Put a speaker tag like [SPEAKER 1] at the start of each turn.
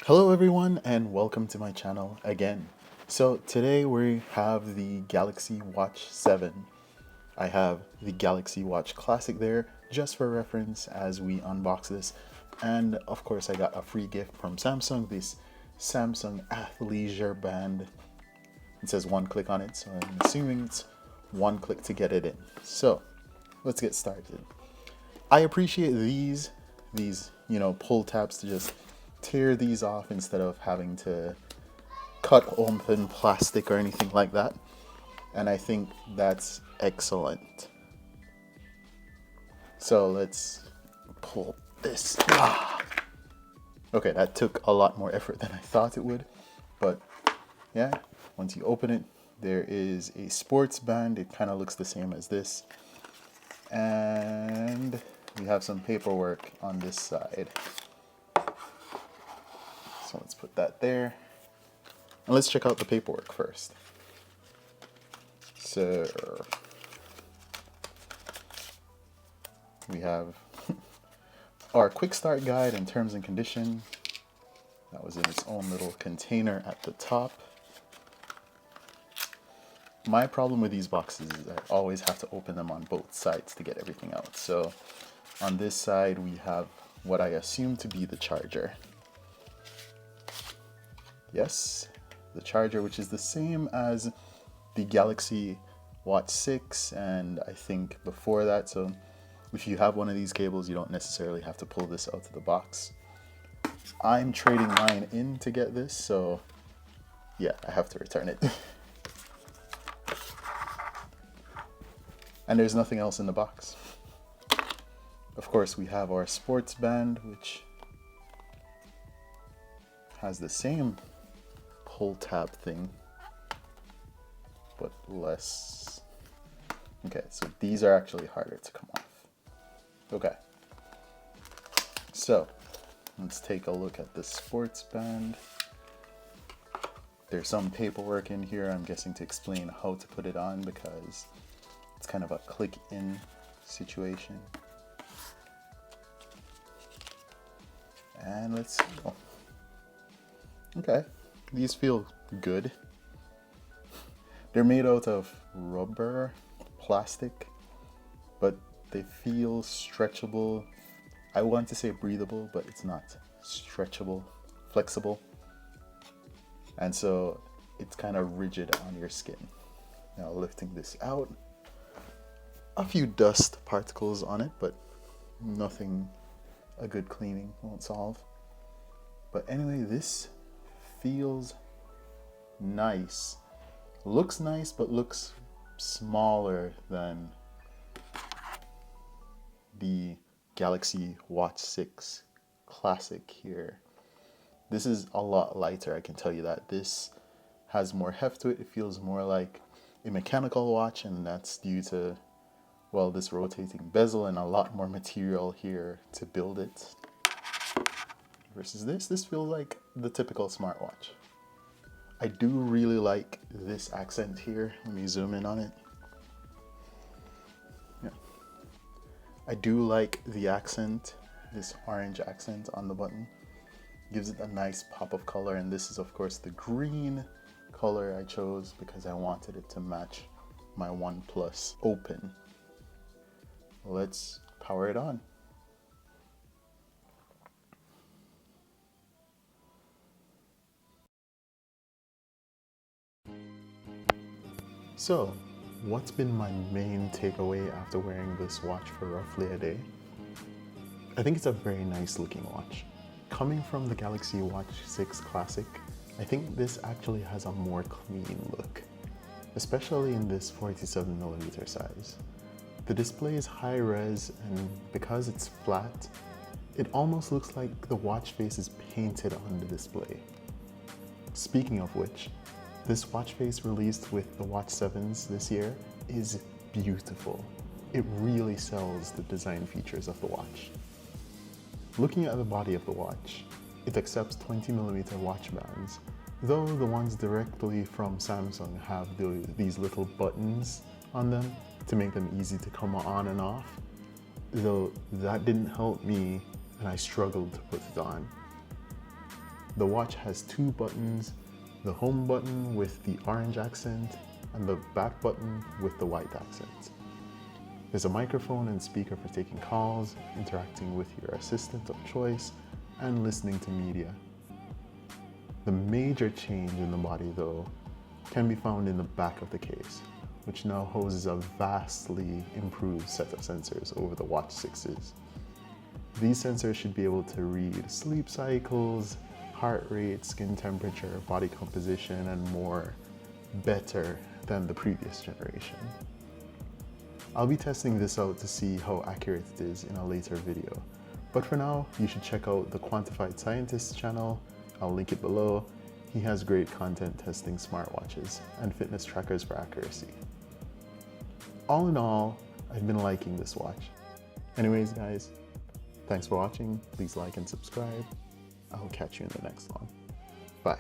[SPEAKER 1] Hello everyone and welcome to my channel again. So today we have the Galaxy Watch 7. I have the Galaxy Watch Classic there just for reference as we unbox this. And of course I got a free gift from Samsung, this Samsung Athleisure band. It says one click on it, so I'm assuming it's one click to get it in. So let's get started. I appreciate these pull tabs to just tear these off instead of having to cut open plastic or anything like that. And I think that's excellent. So let's pull this. Okay, that took a lot more effort than I thought it would. But yeah, once you open it, there is a sports band. It kind of looks the same as this. And we have some paperwork on this side. So let's put that there. And let's check out the paperwork first. So we have our quick start guide and terms and condition. That was in its own little container at the top. My problem with these boxes is I always have to open them on both sides to get everything out. So on this side we have what I assume to be the charger. Yes, the charger, which is the same as the Galaxy Watch 6 and I think before that. So if you have one of these cables, you don't necessarily have to pull this out of the box. I'm trading mine in to get this, so yeah, I have to return it. And there's nothing else in the box. Of course, we have our sports band, which has the same pull tab thing, but less. Okay, so these are actually harder to come off. Okay, so let's take a look at the sports band. There's some paperwork in here, I'm guessing, to explain how to put it on because it's kind of a click in situation. And let's see. Oh. Okay, these feel good. They're made out of rubber, plastic, but they feel stretchable. I want to say breathable, but it's not. Stretchable, flexible. And so it's kind of rigid on your skin. Now lifting this out, a few dust particles on it, but nothing a good cleaning won't solve. But anyway, this feels nice. Looks nice, but looks smaller than the Galaxy Watch 6 Classic here. This is a lot lighter, I can tell you that. This has more heft to it. It feels more like a mechanical watch, and that's due to, well, this rotating bezel and a lot more material here to build it. Versus this feels like the typical smartwatch. I do really like this accent here. Let me zoom in on it. Yeah. I do like the accent, this orange accent on the button. Gives it a nice pop of color, and this is of course the green color I chose because I wanted it to match my OnePlus Open. Let's power it on. So, what's been my main takeaway after wearing this watch for roughly a day? I think it's a very nice looking watch. Coming from the Galaxy Watch 6 Classic, I think this actually has a more clean look, especially in this 47mm size. The display is high res, and because it's flat, it almost looks like the watch face is painted on the display. Speaking of which, this watch face released with the Watch 7s this year is beautiful. It really sells the design features of the watch. Looking at the body of the watch, it accepts 20mm watch bands, though the ones directly from Samsung have these little buttons on them to make them easy to come on and off, though that didn't help me and I struggled to put it on. The watch has two buttons, the home button with the orange accent and the back button with the white accent. There's a microphone and speaker for taking calls, interacting with your assistant of choice, and listening to media. The major change in the body, though, can be found in the back of the case, which now houses a vastly improved set of sensors over the Watch 6s. These sensors should be able to read sleep cycles, heart rate, skin temperature, body composition, and more better than the previous generation. I'll be testing this out to see how accurate it is in a later video. But for now, you should check out the Quantified Scientist channel. I'll link it below. He has great content testing smartwatches and fitness trackers for accuracy. All in all, I've been liking this watch. Anyways, guys, thanks for watching. Please like and subscribe. I'll catch you in the next one. Bye.